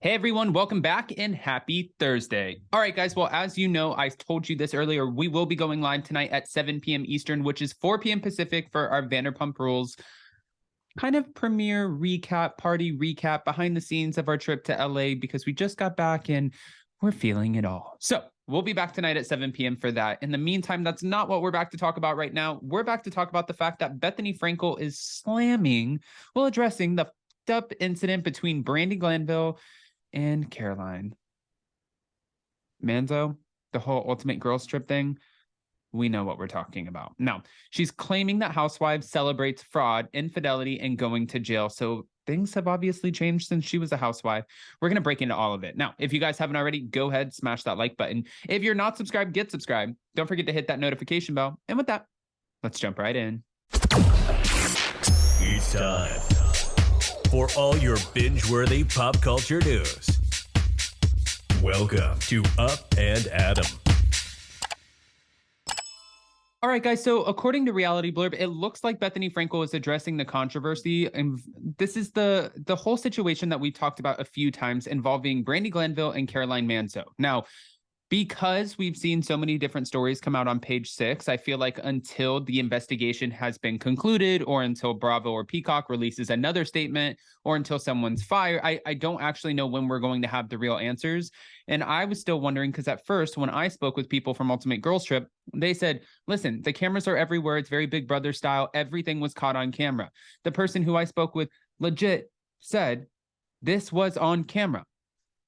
Hey everyone, welcome back and happy Thursday. All right, guys. Well, as you know, I told you this earlier, we will be going live tonight at 7 p.m. Eastern, which is 4 p.m. Pacific for our Vanderpump Rules kind of premiere recap, party recap, behind the scenes of our trip to LA because we just got back and we're feeling it all. So we'll be back tonight at 7 p.m. for that. In the meantime, that's not what we're back to talk about right now. We're back to talk about the fact that Bethenny Frankel is slamming while addressing the up incident between Brandi Glanville and Caroline Manzo, the whole Ultimate Girls Trip thing. We know what we're talking about. Now, she's claiming that Housewives celebrates fraud, infidelity, and going to jail. So things have obviously changed since she was a housewife. We're going to break into all of it. Now, if you guys haven't already, go ahead, smash that like button. If you're not subscribed, get subscribed. Don't forget to hit that notification bell. And with that, let's jump right in. It's time for all your binge-worthy pop culture news. Welcome to Up and Adam. All right, guys. So according to Reality Blurb, it looks like Bethenny Frankel is addressing the controversy. And this is the whole situation that we talked about a few times involving Brandi Glanville and Caroline Manzo. Now, because we've seen so many different stories come out on Page Six, I feel like until the investigation has been concluded or until Bravo or Peacock releases another statement or until someone's fired, I don't actually know when we're going to have the real answers. And I was still wondering because at first, when I spoke with people from Ultimate Girls Trip, they said, listen, the cameras are everywhere. It's very Big Brother style. Everything was caught on camera. The person who I spoke with legit said this was on camera.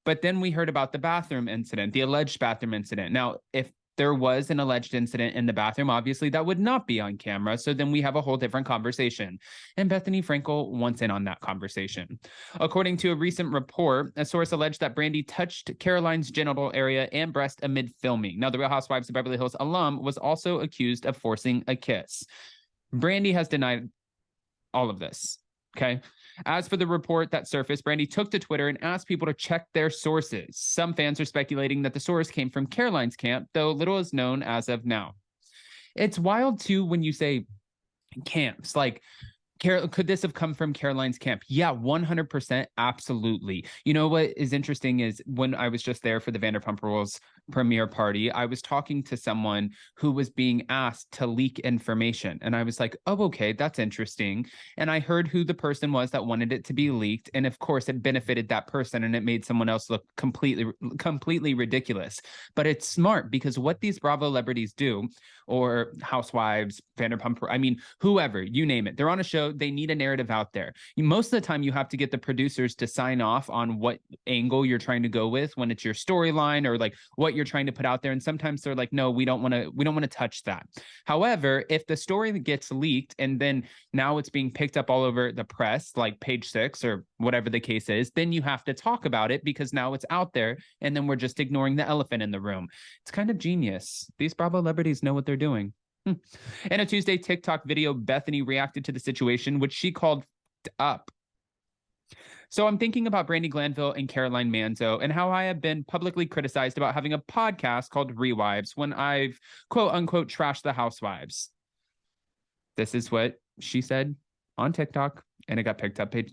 But then we heard about the bathroom incident, the alleged bathroom incident. Now, if there was an alleged incident in the bathroom, obviously that would not be on camera. So then we have a whole different conversation. And Bethenny Frankel wants in on that conversation. According to a recent report, a source alleged that Brandi touched Caroline's genital area and breast amid filming. Now, the Real Housewives of Beverly Hills alum was also accused of forcing a kiss. Brandi has denied all of this. Okay. As for the report that surfaced, Brandi took to Twitter and asked people to check their sources. Some fans are speculating that the source came from Caroline's camp, though little is known as of now. It's wild, too, when you say camps. Like, could this have come from Caroline's camp? Yeah, 100%. Absolutely. You know what is interesting is when I was just there for the Vanderpump Rules premiere party, I was talking to someone who was being asked to leak information. And I was like, oh, okay, that's interesting. And I heard who the person was that wanted it to be leaked. And of course, it benefited that person and it made someone else look completely ridiculous. But it's smart because what these Bravo celebrities do, or Housewives, Vanderpump, I mean, whoever, you name it, they're on a show, they need a narrative out there. Most of the time you have to get the producers to sign off on what angle you're trying to go with when it's your storyline or like what you're trying to put out there. And sometimes they're like, no, we don't want to touch that. However, if the story gets leaked and then now it's being picked up all over the press, like Page Six or whatever the case is, then you have to talk about it because now it's out there and then we're just ignoring the elephant in the room. It's kind of genius. These Bravo celebrities know what they're doing. In a Tuesday TikTok video, Bethenny reacted to the situation, which she called up. So I'm thinking about Brandi Glanville and Caroline Manzo and how I have been publicly criticized about having a podcast called RHWIVES when I've quote unquote trashed the Housewives. This is what she said on TikTok, and it got picked up page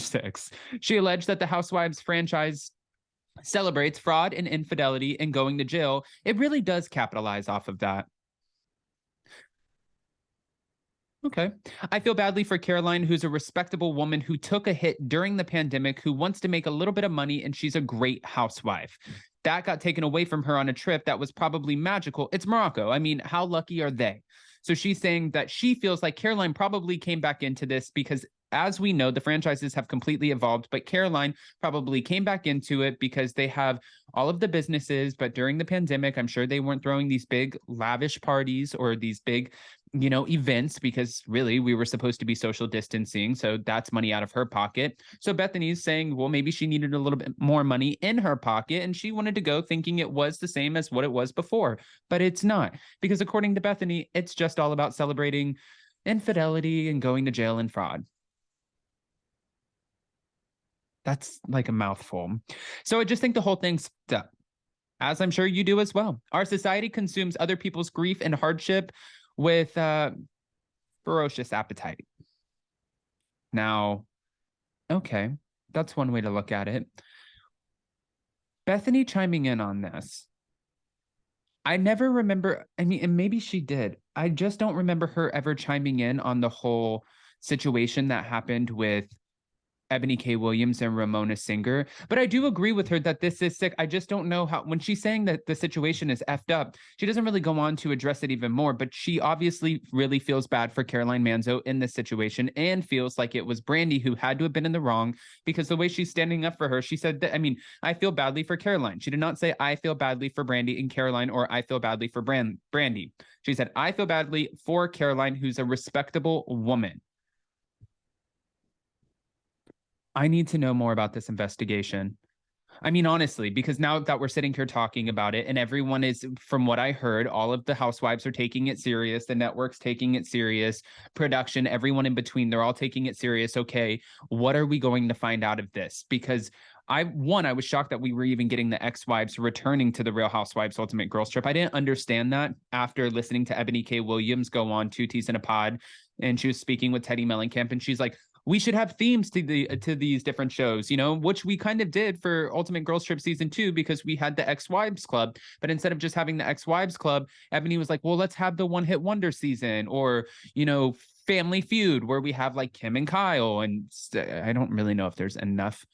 6. She alleged that the Housewives franchise celebrates fraud and infidelity and going to jail. It really does capitalize off of that. Okay. I feel badly for Caroline, who's a respectable woman who took a hit during the pandemic, who wants to make a little bit of money, and she's a great housewife. That got taken away from her on a trip that was probably magical. It's Morocco. I mean, how lucky are they? So she's saying that she feels like Caroline probably came back into this because, as we know, the franchises have completely evolved, but Caroline probably came back into it because they have all of the businesses, but during the pandemic, I'm sure they weren't throwing these big lavish parties or these big, events because really we were supposed to be social distancing. So that's money out of her pocket. So Bethenny's saying, well, maybe she needed a little bit more money in her pocket and she wanted to go thinking it was the same as what it was before, but it's not, because according to Bethenny, it's just all about celebrating infidelity and going to jail and fraud. That's like a mouthful. So I just think the whole thing's up, as I'm sure you do as well. Our society consumes other people's grief and hardship with ferocious appetite. Now, okay, that's one way to look at it. Bethenny chiming in on this. I never remember. I mean, and maybe she did. I just don't remember her ever chiming in on the whole situation that happened with Ebony K. Williams and Ramona Singer. But I do agree with her that this is sick. I just don't know how, when she's saying that the situation is effed up, she doesn't really go on to address it even more. But she obviously really feels bad for Caroline Manzo in this situation and feels like it was Brandi who had to have been in the wrong because the way she's standing up for her, she said that, I mean, I feel badly for Caroline. She did not say, I feel badly for Brandi and Caroline, or I feel badly for Brandi. She said, I feel badly for Caroline, who's a respectable woman. I need to know more about this investigation. I mean, honestly, because now that we're sitting here talking about it and everyone is, from what I heard, all of the housewives are taking it serious. The network's taking it serious. Production, everyone in between, they're all taking it serious. Okay, what are we going to find out of this? Because I was shocked that we were even getting the ex-wives returning to the Real Housewives Ultimate Girls Trip. I didn't understand that after listening to Ebony K. Williams go on Two Teas in a Pod, and she was speaking with Teddy Mellencamp, and she's like, we should have themes to these different shows, you know, which we kind of did for Ultimate Girls Trip season 2 because we had the ex-wives club. But instead of just having the ex-wives club, Ebony was like, well, let's have the one hit wonder season, or, you know, Family Feud, where we have like Kim and Kyle. And I don't really know if there's enough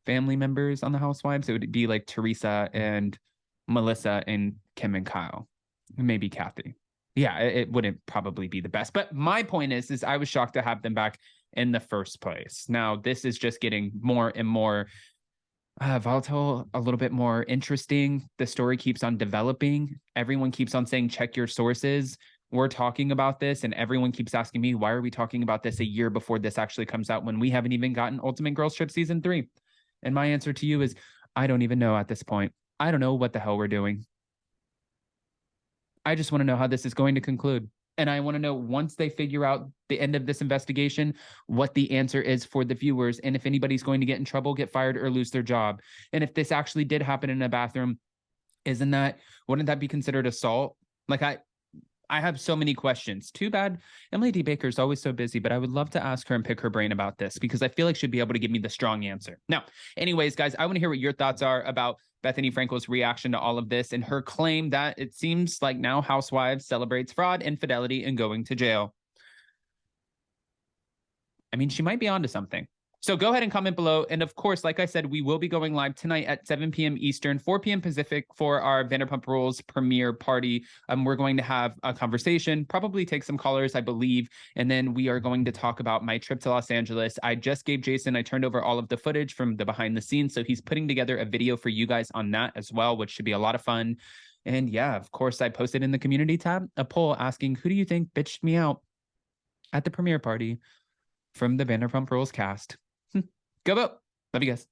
family members on the housewives. It would be like Teresa and Melissa and Kim and Kyle, maybe Kathy. Yeah, it wouldn't probably be the best. But my point is I was shocked to have them back in the first place. Now, this is just getting more and more volatile, a little bit more interesting. The story keeps on developing. Everyone keeps on saying, check your sources. We're talking about this, and everyone keeps asking me, why are we talking about this a year before this actually comes out when we haven't even gotten Ultimate Girls Trip season 3? And my answer to you is, I don't even know at this point. I don't know what the hell we're doing. I just want to know how this is going to conclude. And I want to know, once they figure out the end of this investigation, what the answer is for the viewers. And if anybody's going to get in trouble, get fired, or lose their job. And if this actually did happen in a bathroom, wouldn't that be considered assault? Like, I have so many questions. Too bad Emily D. Baker is always so busy, but I would love to ask her and pick her brain about this because I feel like she'd be able to give me the strong answer. Now, anyways, guys, I want to hear what your thoughts are about Bethenny Frankel's reaction to all of this and her claim that it seems like now Housewives celebrates fraud, infidelity, and going to jail. I mean, she might be onto something. So go ahead and comment below. And of course, like I said, we will be going live tonight at 7 p.m. Eastern, 4 p.m. Pacific for our Vanderpump Rules premiere party. We're going to have a conversation, probably take some callers, I believe. And then we are going to talk about my trip to Los Angeles. I just gave Jason, I turned over all of the footage from the behind the scenes. So he's putting together a video for you guys on that as well, which should be a lot of fun. And yeah, of course, I posted in the community tab a poll asking, who do you think bitched me out at the premiere party from the Vanderpump Rules cast? Go vote. Love you guys.